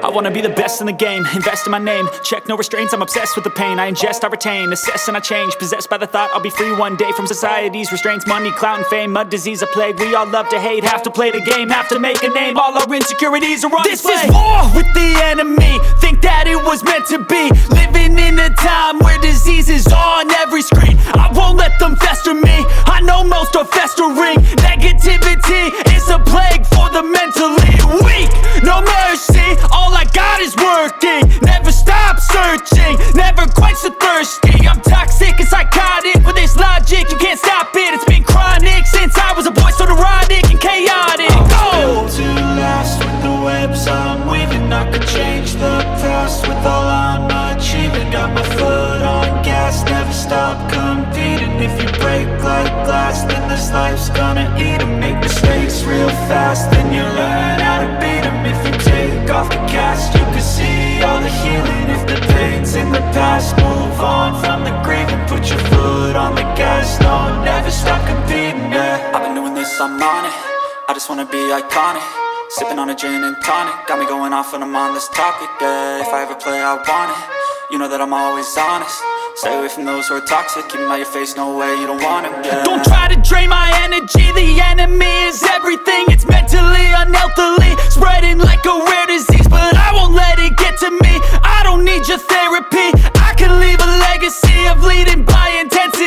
I wanna be the best in the game, invest in my name. Check no restraints, I'm obsessed with the pain. I ingest, I retain, assess and I change. Possessed by the thought I'll be free one day from society's restraints. Money, clout and fame, mud, disease, a plague. We all love to hate, have to play the game, have to make a name. All our insecurities are on display. This is war with the enemy, think that it was meant to be. Living in a time where disease is on every screen. I won't let them fester me, I know most are festering. Negativity is a plague for the mentally weak. No mercy, all I got is working. Never stop searching, never quench the thirsty. I'm toxic and psychotic with this logic, you can't stop it. It's been chronic since I was a boy, so neurotic and chaotic. Built to last with the webs I'm weaving. I could change the past with all I'm achieving. Got my foot on gas, never stop competing. If you break like glass, then this life's gonna eat 'em. Make mistakes real fast, then you learn how to beat 'em. If you take off the cast, you can see all the healing. If the pain's in the past, move on from the grieving. Put your foot on the gas, no, never stop competing, yeah. I've been doing this, I'm on it. I just wanna be iconic. Sipping on a gin and tonic, got me going off when I'm on this topic, yeah. If I ever play, I want it. You know that I'm always honest. Stay away from those who are toxic. Keep them out your face, no way, you don't want it, yeah. Don't try to drain my energy. The enemy is everything. It's mentally, unhealthily, spreading like a rare disease. But I won't let it get to me. I don't need your therapy. I can leave a legacy of leading by intensity.